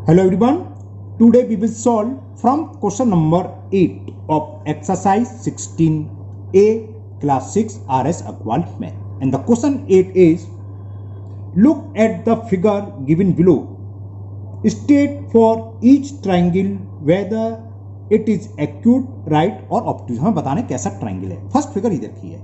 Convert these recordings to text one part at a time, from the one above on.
Hello everyone, today we will solve from question number 8 of exercise 16A class 6 RS Aquatic Math. And the question 8 is, look at the figure given below. State for each triangle whether it is acute, right or obtuse. हमें बताना है कैसा triangle है. First figure इधर की है,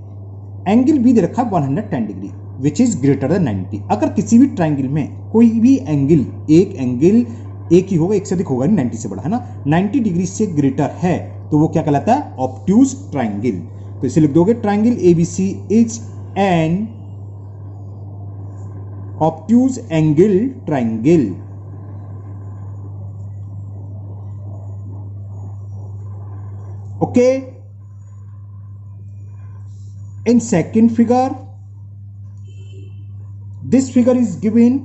angle B दे रखा है 110 degree which is greater than 90. अगर किसी भी ट्राइंगल में कोई भी एंगल, एक एंगल एक ही होगा, एक से अधिक होगा नहीं, 90 से बड़ा है ना, 90 डिग्री से ग्रेटर है तो वो क्या कहलाता है? Obtuse triangle. तो इसे लिख दोगे, triangle ABC is an obtuse angle triangle. Okay, in second figure, this figure is given,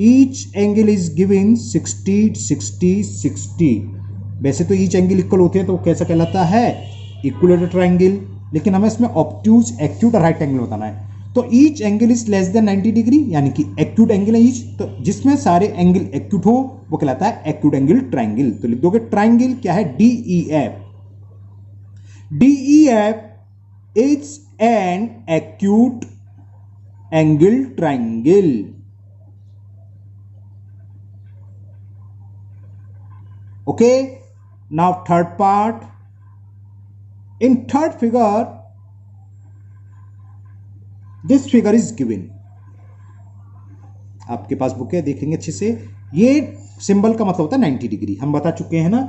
each angle is given 60 60 60. वैसे तो each angle इक्वल होते हैं तो कैसा कहलाता है? Equilateral triangle. लेकिन हमें इसमें ऑब्ट्यूज, एक्यूट और राइट एंगल बताना है. तो each angle is less than 90 degree, यानी कि एक्यूट एंगल है ईच. तो जिसमें सारे एंगल एक्यूट हो वो कहलाता है एक्यूट एंगल ट्राइंगल. तो लिख दोगे, ट्राइंगल क्या है? DEF. DEF is an acute angle triangle. Okay, now third part. In third figure, this figure is given. आपके पास बुक है, देखेंगे अच्छे से. ये सिंबल का मतलब होता है 90 डिग्री, हम बता चुके हैं ना.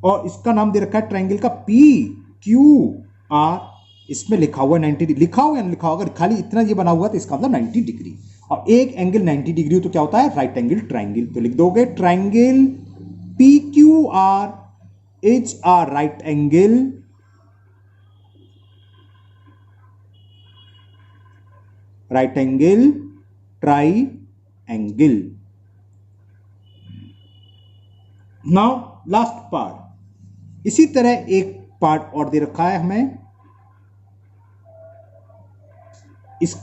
और इसका नाम दे रखा है ट्राइंगल का PQR. इसमें लिखा हुआ 90 डिग्री, लिखा हुआ या नहीं लिखा हुआ, अगर खाली इतना ये बना हुआ तो इसका मतलब 90 डिग्री. और एक एंगल 90 डिग्री हो तो क्या होता है? Right angle triangle. तो लिख दोगे, triangle PQR is a right angle triangle. Now last part. इसी तरह एक पार्ट और दे रखा है हमें. इस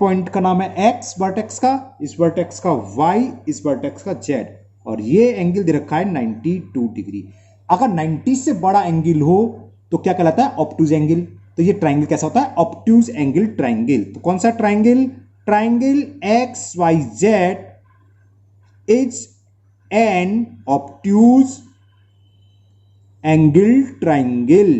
पॉइंट का नाम है X वर्टेक्स का, इस वर्टेक्स का Y, इस वर्टेक्स का Z. और ये एंगल दे रखा है 92 डिग्री. अगर 90 से बड़ा एंगल हो तो क्या कहलाता है? Obtuse angle. तो ये ट्राइंगल कैसा होता है? Obtuse angle triangle. तो कौन सा triangle? Triangle XYZ is an obtuse angle triangle.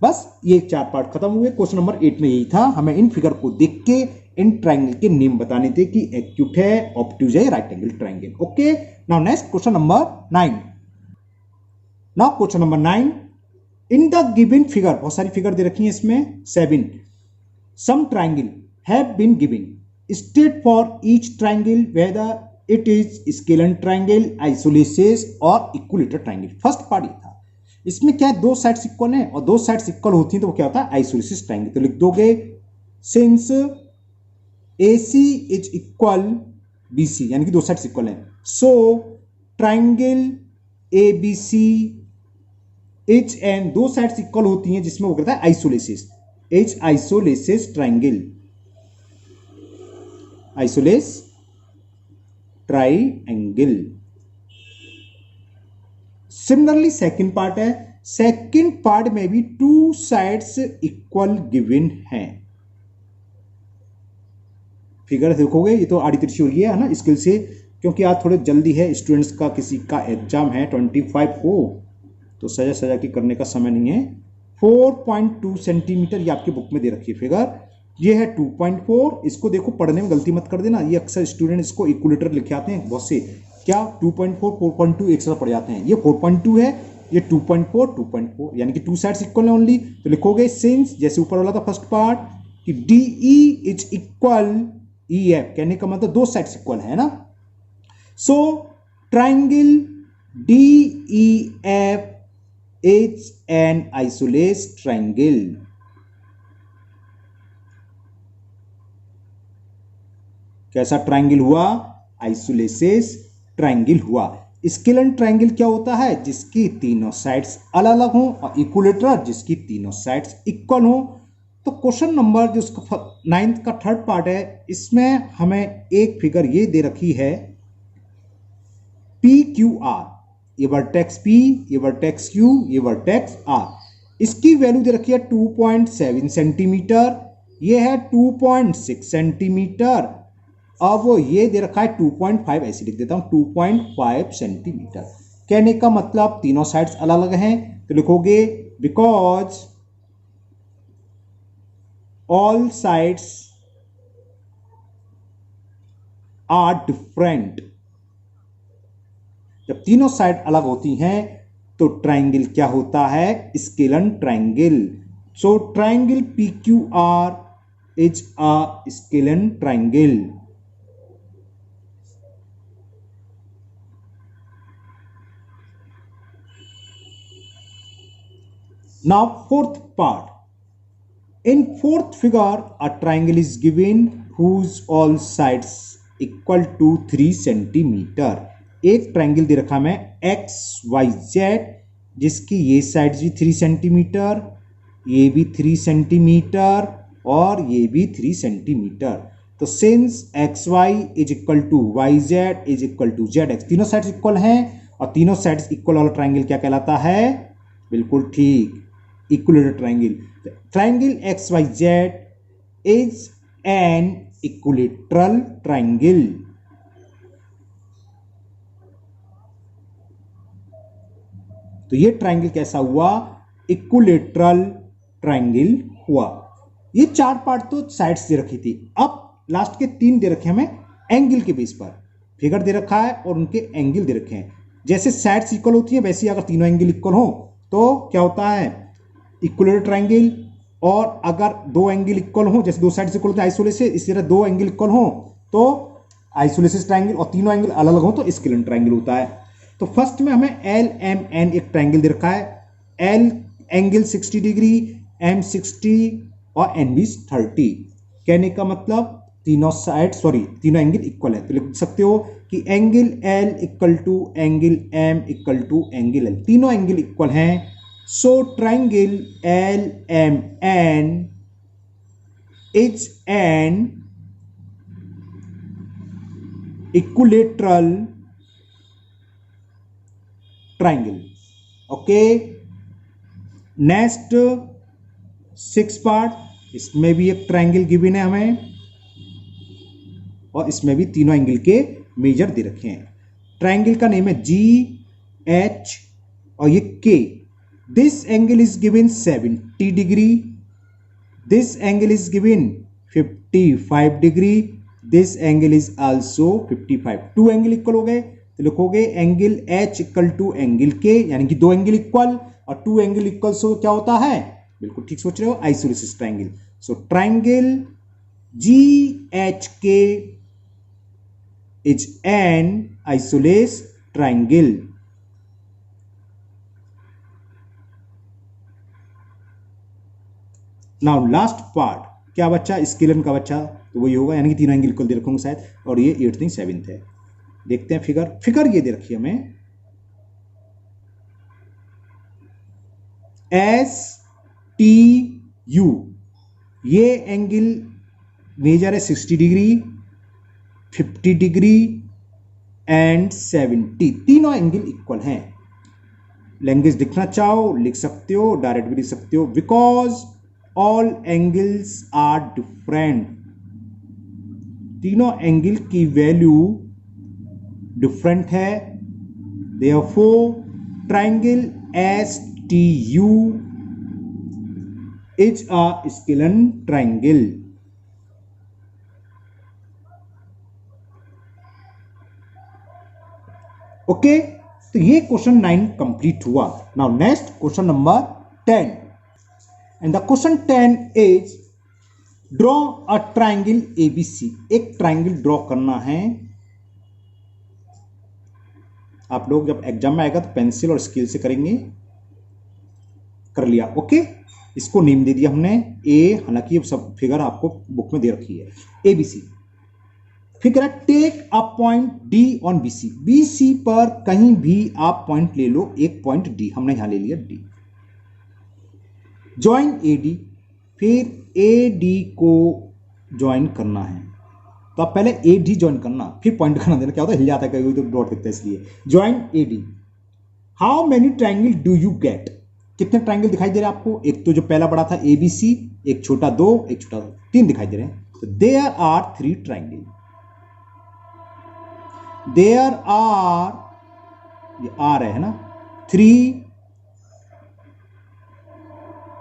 बस ये चार पार्ट खत्म हुए. क्वेश्चन नंबर 8 में यही था, हमें इन फिगर को देख के इन ट्राइंगल के नेम बताने थे कि एक्यूट है, ऑब्ट्यूज है, right angle triangle. Okay, now next question number 9. Now question number 9, in the given figure, बहुत सारी फिगर दे रखी है इसमें 7. Some triangle have been given. State for each triangle whether it is scalene triangle, isosceles और equilateral triangle. First part ये था. इसमें क्या है? दो साइड्स इक्वल हैं और दो साइड्स इक्वल होती हैं तो वो क्या होता है? Isosceles triangle. तो लिख दोगे, since AC is equal BC, यानी कि दो साइड्स इक्वल हैं, so triangle ABC is an, दो साइड्स इक्वल होती हैं जिसमें वो कहता है isosceles, is isosceles triangle, isosceles triangle. Similarly second part है. सेकंड पार्ट में भी टू साइड्स इक्वल गिवन हैं. फिगर देखोगे, ये तो आड़ी तिरछी हो रही है ना स्केल से, क्योंकि आज थोड़े जल्दी है, स्टूडेंट्स का किसी का एग्जाम है 25 को, तो सजा सजा के करने का समय नहीं है. 4.2 सेंटीमीटर ये आपकी बुक में दे रखी है फिगर. ये है 2.4. इसको देखो, पढ़ने में गलती मत कर देना, ये अक्सर स्टूडेंट इसको इक्विलेटर लिखे आते हैं बहुत से. क्या 2.4 4.2 एक साथ पढ़ जाते हैं. ये 4.2 है, ये 2.4 2.4, यानी कि टू साइड्स इक्वल है ओनली. तो लिखोगे, सिंस, जैसे ऊपर वाला था फर्स्ट पार्ट कि DE इज इक्वल EF, कहने का मतलब दो साइड्स इक्वल है ना. So triangle DEF is an isosceles triangle. कैसा ट्राइंगल हुआ? आइसोलेसिस ट्राइंगल हुआ. स्केलन ट्राइंगल क्या होता है? जिसकी तीनों साइड्स अलग अलग हों, और इक्विलेटरल जिसकी तीनों साइड्स इक्वल हों. तो क्वेश्चन नंबर जो उसका 9th का थर्ड पार्ट है, इसमें हमें एक फिगर ये दे रखी है पी क्यू आर, ये वर्टेक्स पी, ये वर्टेक्स क्यू, ये वर्टेक्स आर। इसकी वैल्यू दे रखी है 2.7 सेंटीमीटर, ये है 2.6 सेंटीमीटर, अब वो ये दे रखा है 2.5, ऐसे लिख देता हूं 2.5 सेंटीमीटर। कहने का मतलब तीनों साइड्स अलग अलग हैं, तो लिखोगे because all sides are different. जब तीनों साइड अलग होती हैं तो ट्राइंगल क्या होता है? Scalene triangle. So triangle P Q R is a scalene triangle. Now fourth part. In fourth figure, a triangle is given whose all sides equal to 3 centimetre. एक ट्राइंगल दे रखा मैं एक्स वाई जेड, जिसकी ये sides भी 3 centimetre, ये भी 3 centimetre और ये भी 3 सेंटीमीटर। तो since X Y is equal to Y Z is equal to Z X, तीनों साइड्स इक्वल हैं और तीनों साइड्स इक्वल वाला ट्राइंगल क्या कहलाता है? बिल्कुल ठीक, equilateral triangle. Triangle X Y Z is an equilateral triangle. तो ये ट्राइंगल कैसा हुआ? इक्विलेटरल ट्राइंगल हुआ। ये चार पार्ट तो साइड्स दे रखी थी, अब लास्ट के 3 दे रखे हमें एंगल के बेस पर। फिगर दे रखा है और उनके एंगल दे रखे हैं। जैसे साइड्स इक्वल होती है वैसे अगर तीनों एंगल इक्वल हो तो क्या होता है? Equilateral triangle. और अगर 2 एंगल इक्वल हो, जैसे 2 साइड्स इक्वल होते हैं आइसोलेसिस, इसी तरह 2 एंगल इक्वल हो तो आइसोलेसिस ट्राइंगल, और तीनों एंगल अलग अलग हो तो स्केलन ट्राइंगल होता है। तो फर्स्ट में हमें एल एम एन एक ट्राइंगल दे रखा है। एल एंगल 60 डिग्री, एम 60 और एन भी 30। कहने का मतलब तीनों एंगल इक्वल है। तो लिख सकते हो कि angle L equal to angle M equal to angle L, तीनों एंगल इक्वल हैं। So triangle LMN is an equilateral triangle. Okay. Next 6 part, इसमें भी एक ट्राइंगल गिवन है हमें और इसमें भी तीनों एंगल के मेजर दे रखे हैं। ट्राइंगल का नेम है GH और ये K। This angle is given 70 degree. This angle is given 55 degree. This angle is also 55. 2 angle equal हो गए तो लिखोगे angle H equal to angle K, यानी कि 2 एंगल इक्वल और 2 एंगल इक्वल सो क्या होता है? बिल्कुल ठीक सोच रहे हो, isosceles triangle. So triangle GHK is an isosceles triangle. Now last part क्या बच्चा? स्केलन का बच्चा, तो वही होगा, यानी कि तीनों एंगल इक्वल दे रखोगे शायद, और ये 8th नहीं 7th है। देखते हैं फिगर ये दे रखी है हमें STU। ये एंगल मेजर है 60 डिग्री, 50 डिग्री एंड 70, तीनों एंगल इक्वल हैं। लैंग्वेज लिखना चाहो लिख सकते हो, डायरेक्ट भी लिख सकते हो। Because all angles are different, तीनों एंगल की वैल्यू डिफरेंट है। Therefore triangle STU is a scalene triangle. Okay, तो ये क्वेश्चन 9 कंप्लीट हुआ। Now next question number 10, and the question 10 is draw a triangle ABC। एक ट्राइंगल ड्रॉ करना है। आप लोग जब एग्जाम में आएगा तो पेंसिल और स्केल से करेंगे। कर लिया? ओके, इसको नेम दे दिया हमने A, हालांकि ये सब फिगर आपको बुक में दे रखी है। ABC फिगर है, take a point D on BC। BC पर कहीं भी आप पॉइंट ले लो, एक पॉइंट D, हमने यहां ले लिया D। ज्वाइन AD, फिर ए डी को ज्वाइन करना है तो आप पहले ए डी ज्वाइन करना, फिर पॉइंट करना देना। क्या होता है, हिल जाता है कहीं तो डॉट दिखता है, इसलिए join A D. How many triangle do you get, कितने ट्राइंगल दिखाई दे रहे हैं आपको? एक तो जो पहला बड़ा था ए बी सी, एक छोटा 2, एक छोटा 3 दिखाई दे रहे हैं। तो there are 3 triangle, there are, ये आर है ना, 3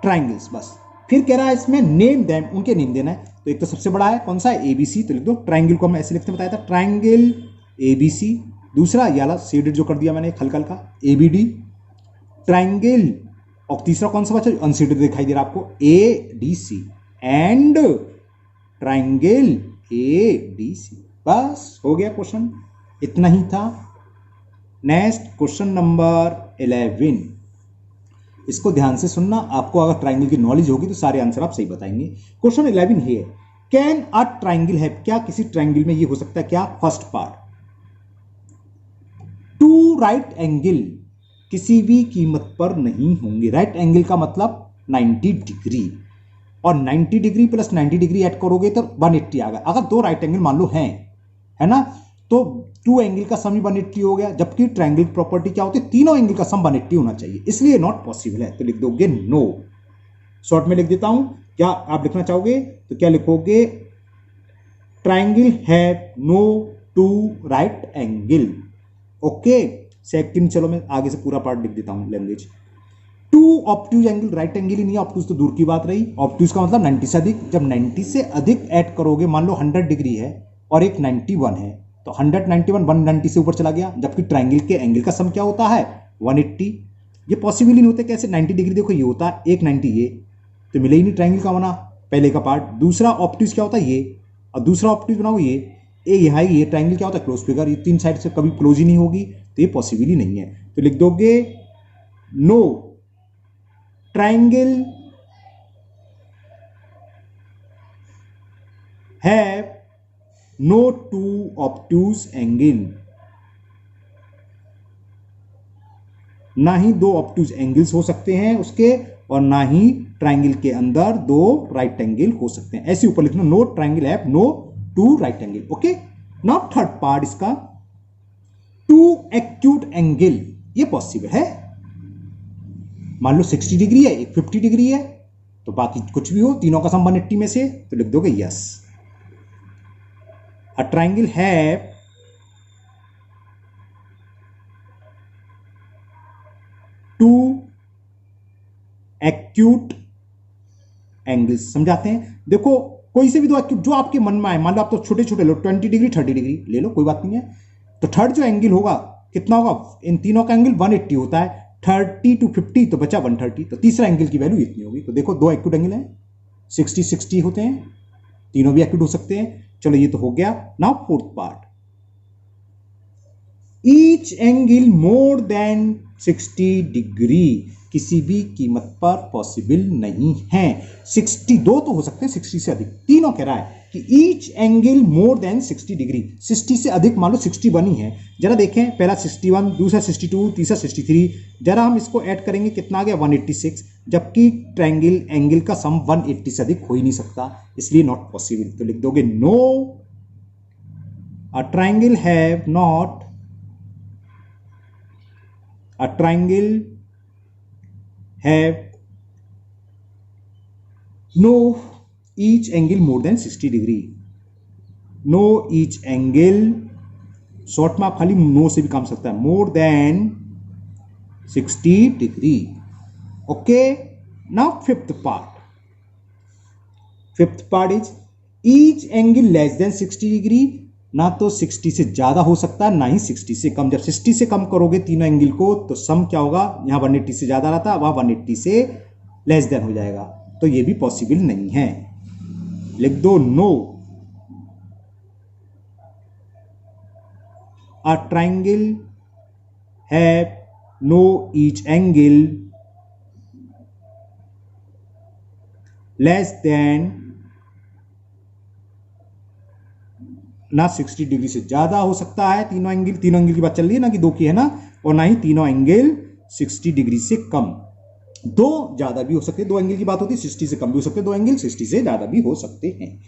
ट्राइंगल्स बस। फिर कह रहा है इसमें नेम देम, उनके नेम देना है। तो एक तो सबसे बड़ा है कौन सा है, एबीसी, तो लिख दो। ट्राइंगल को हम ऐसे लिखते बताया था, ट्राइंगल एबीसी। दूसरा ये वाला शेडेड जो कर दिया मैंने हल्का हल्का, एबीडी ट्राइंगल। और तीसरा कौन सा बचा, अनशेडेड दिखाई दे रहा आपको, एडीसी एंड ट्राइंगल एडीसी। बस हो गया क्वेश्चन, इतना ही था। नेक्स्ट क्वेश्चन नंबर 11, इसको ध्यान से सुनना। आपको अगर ट्राइंगल की नॉलेज होगी तो सारे आंसर आप सही बताएंगे। क्वेश्चन 11 है, कैन अ ट्राइंगल है, क्या किसी ट्राइंगल में ये हो सकता है क्या? फर्स्ट पार्ट, 2 राइट एंगल किसी भी कीमत पर नहीं होंगे। राइट एंगल का मतलब 90 डिग्री, और 90 डिग्री प्लस 90 डिग्री ऐड करोगे तो 180 आ गया। अगर 2 राइट एंगल मान लो हैं, है ना, तो 2 एंगल का सम ही 180 हो गया। जबकि ट्रायंगल प्रॉपर्टी क्या होती है, तीनों एंगल का सम 180 होना चाहिए, इसलिए नॉट पॉसिबल है। तो लिख दोगे नो। शॉर्ट में लिख देता हूं, क्या आप लिखना चाहोगे तो क्या लिखोगे, triangle have no 2 right angle. Okay, second, चलो मैं आगे से पूरा पार्ट लिख देता हूं। Language, 2 obtuse angle, right angle ही नहीं है, ऑब्ट्यूज तो दूर की बात रही। ऑब्ट्यूज का मतलब 90 से अधिक। जब 90 से अधिक ऐड करोगे, मान लो 100 डिग्री है और एक 91 है, तो 100 91 190 से ऊपर चला गया। जबकि ट्रायंगल के एंगल का सम क्या होता है, 180। ये पॉसिबल ही नहीं होता। कैसे 90 डिग्री, देखो ये होता है, एक 90 ये तो मिले ही नहीं ट्रायंगल का बना, पहले का पार्ट। दूसरा ऑब्ट्यूज क्या होता है, ये, और दूसरा ऑब्ट्यूज बनाओ ये यहाँ ये ट्रायंगल क्या होता है, क्लोज फिगर। ये 3 साइड से कभी क्लोज ही नहीं होगी, तो ये पॉसिबल ही नहीं है। तो लिख दोगे no triangle have no 2 obtuse angle, ना ही 2 ऑब्ट्यूज एंगल्स हो सकते हैं उसके, और ना ही ट्रायंगल के अंदर 2 राइट एंगल हो सकते हैं। ऐसे ऊपर लिखना, no triangle have no 2 right angle. Okay, now third part इसका, 2 एक्यूट एंगल, ये पॉसिबल है। मान लो 60 डिग्री है, एक 50 डिग्री है, तो बाकी कुछ भी हो, तीनों का सम 180 में से, तो लिख दोगे yes. A triangle have 2 acute angles. समझाते हैं, देखो कोई से भी 2 एक्यूट जो आपके मन में आए, मान लो आप तो छोटे छोटे लो, 20 डिग्री 30 डिग्री ले लो, कोई बात नहीं है। तो थर्ड जो एंगल होगा कितना होगा, इन तीनों का एंगल 180 होता है, 30 to 50 तो बचा 130, तो तीसरा एंगल की वैल्यू इतनी होगी। तो देखो 2 एक्यूट एंगल हैं, 60 60 होते हैं, तीनों भी एक्यूट हो सकते हैं। चलो ये तो हो गया। Now fourth part, each angle more than 60 degree किसी भी कीमत पर पॉसिबल नहीं है। 62 तो हो सकते हैं, 60 से अधिक, तीनों कह रहा है कि each angle more than 60 degree, 60 से अधिक, मान लो 61 ही है। जरा देखें, पहला 61, दूसरा 62, तीसरा 63, जरा हम इसको ऐड करेंगे, कितना आ गया 186। जबकि ट्रायंगल एंगल का सम 180 से अधिक हो ही नहीं सकता, इसलिए नॉट पॉसिबल। तो लिख दोगे no, a triangle have not, a triangle have no each angle more than 60 degree, no each angle, short में आप खाली नो से भी काम सकता है, more than 60 degree। Okay, now fifth part is each angle less than 60 degree, ना तो 60 से ज्यादा हो सकता है, ना ही 60 से कम। जब 60 से कम करोगे तीनों एंगल को, तो सम क्या होगा, यहां 180 से ज्यादा रहता, वहां 180 से लेस देन हो जाएगा, तो ये भी पॉसिबल नहीं है। लिख दो no, a triangle have no each angle less than, ना 60 डिग्री से ज्यादा हो सकता है, तीनों एंगल की बात चल रही है ना, कि 2 की है ना, और ना ही तीनों एंगल 60 डिग्री से कम। दो ज्यादा भी हो सकते हैं, दो एंगल की बात होती है, 60 से कम भी हो सकते हैं दो एंगल, 60 से ज्यादा भी हो सकते हैं।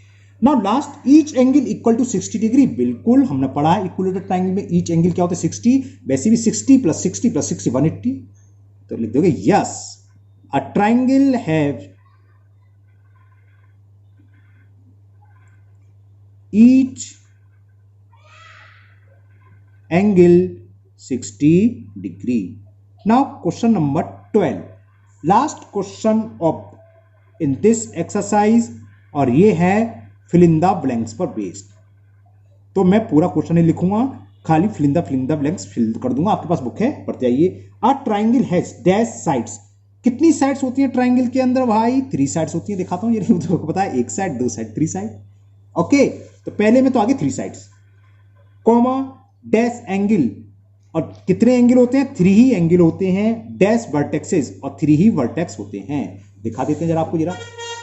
Now last, each angle equal to 60 degree. बिल्कुल हमने पढ़ा है इक्विलेटरल ट्रायंगल में ईच एंगल क्या होता है 60, वैसे भी 60 प्लस 60 प्लस 60 180। तो लिख दोगे yes, a triangle have each angle 60 degree. Now question number 12, last question of in this exercise, और ये है फिल इन द ब्लैंक्स पर बेस्ड। तो मैं पूरा क्वेश्चन नहीं लिखूंगा, खाली fill in the blanks fill कर दूंगा। आपके पास बुक है, पढ़ते आइए। A triangle has dash sides. कितनी साइड्स होती हैं ट्रायंगल के अंदर भाई? 3 साइड्स होती हैं। दिखाता हूं, ये मुझे पता है, एक साइड, दो साइड, 3 साइड। ओके, तो पहले में तो आगे 3 साइड्स, कॉमा डैश एंगल, और कितने एंगल होते हैं? 3 ही एंगल होते हैं, डैश वर्टेक्सेस, और 3 ही वर्टेक्स होते हैं। दिखा देते हैं जरा आपको, जरा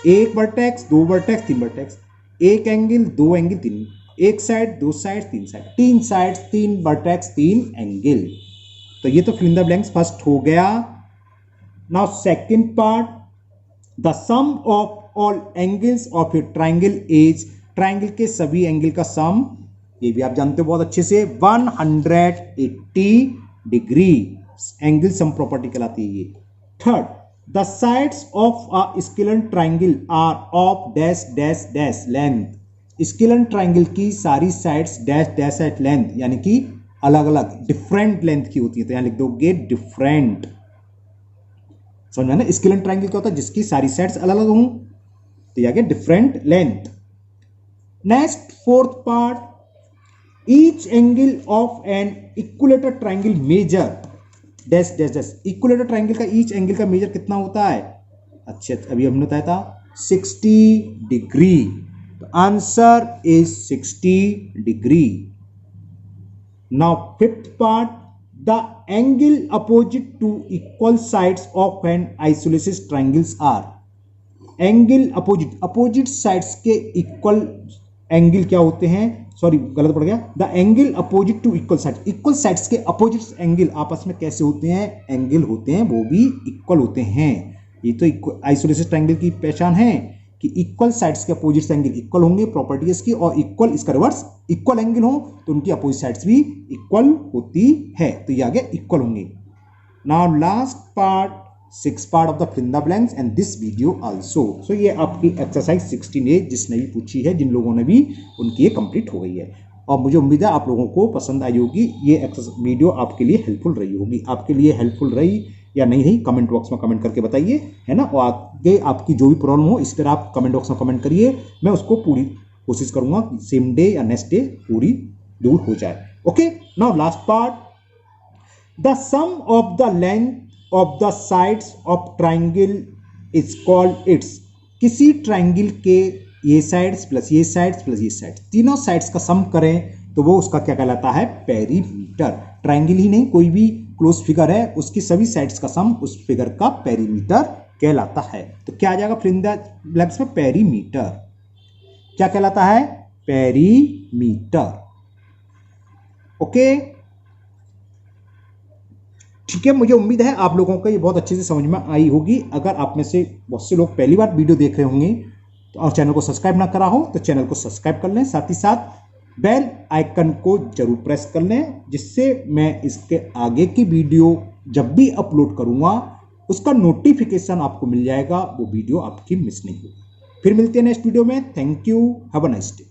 एक वर्टेक्स, दो वर्टेक्स, 3 वर्टेक्स, एक एंगल, दो एंगल, 3, एक साइड, दो side, 3 side, 3 side, 3 vertex, 3 angle. तो ये तो fill in the blanks first हो गया। Now second part, the sum of all angles of a triangle is, triangle के सभी एंगल का सम, ये भी आप जानते हो बहुत अच्छे से, 180 डिग्री। एंगल सम प्रॉपर्टी कहलाती है ये। Third, the sides of a scalar triangle are of dash dash dash length. Scalar triangle की सारी sides dash dash at length, यानी कि अलग अलग डिफरेंट लेंथ की होती है। तो यहां लिख दोगे डिफरेंट। समझ में ना, स्केलर ट्रायंगल क्या होता है? जिसकी सारी साइड्स अलग अलग हों, तो यह गया different length. Next fourth part, each angle of an equilateral triangle measure dash dash dash. Equilateral triangle का ईच एंगल का मेजर कितना होता है? अच्छा, अभी हमने बताया था 60 डिग्री। तो answer is 60 degree. Now fifth part, the angle opposite to equal sides of an isosceles triangles are. Angle opposite, opposite sides के इक्वल एंगल क्या होते हैं? सॉरी, गलत पड़ गया। The angle opposite to equal side, equal sides के opposite angle आपस में कैसे होते हैं? एंगल होते हैं, वो भी इक्वल होते हैं। ये तो आइसोसेलेस ट्रायंगल की पहचान है कि इक्वल साइड्स के अपोजिट एंगल इक्वल होंगे, प्रॉपर्टी इसकी, और इक्वल इसका रिवर्स, इक्वल एंगल हो तो उनकी अपोजिट साइड्स भी इक्वल होती है। तो ये आगे इक्वल होंगे। Now last part, 6th part of the fill in the blanks and this video also. So ये आपकी एक्सरसाइज 16A जिसने भी पूछी है, जिन लोगों ने भी, उनकी ये कंप्लीट हो गई है। और मुझे उम्मीद है आप लोगों को पसंद आई होगी। ये वीडियो आपके लिए हेल्पफुल रही होगी। आपके लिए हेल्पफुल रही या नहीं रही, कमेंट बॉक्स में कमेंट करके बताइए, है ना। और आगे आपकी जो भी प्रॉब्लम हो, इस तरह आप कमेंट बॉक्स में कमेंट करिए। मैं उसको पूरी कोशिश करूंगा सेम डे या नेक्स्ट डे पूरी दूर हो जाए। Okay, now last part, the sum of the length of the sides of triangle is called its. किसी ट्राइंगल के ये साइड्स प्लस ये साइड्स प्लस ये साइड्स, तीनों साइड्स का सम करें तो वो उसका क्या कहलाता है? पेरीमीटर। ट्राइंगल ही नहीं, कोई भी क्लोज फिगर है, उसकी सभी साइड्स का सम उस फिगर का पेरीमीटर कहलाता है। तो क्या आ जाएगा फिल इन द ब्लैंक्स में? पेरीमीटर। क्या कहलाता है? पेरीमीटर। ओके, ठीक है। मुझे उम्मीद है आप लोगों को ये बहुत अच्छे से समझ में आई होगी। अगर आप में से बहुत से लोग पहली बार वीडियो देख रहे होंगे तो और चैनल को सब्सक्राइब ना करा हो तो चैनल को सब्सक्राइब कर लें, साथ ही साथ बेल आइकन को जरूर प्रेस कर लें, जिससे मैं इसके आगे की वीडियो जब भी अपलोड करूंगा उसका नोटिफिकेशन आपको मिल जाएगा, वो वीडियो आपकी मिस नहीं होगी। फिर मिलते हैं नेक्स्ट वीडियो में। Thank you, have a nice day.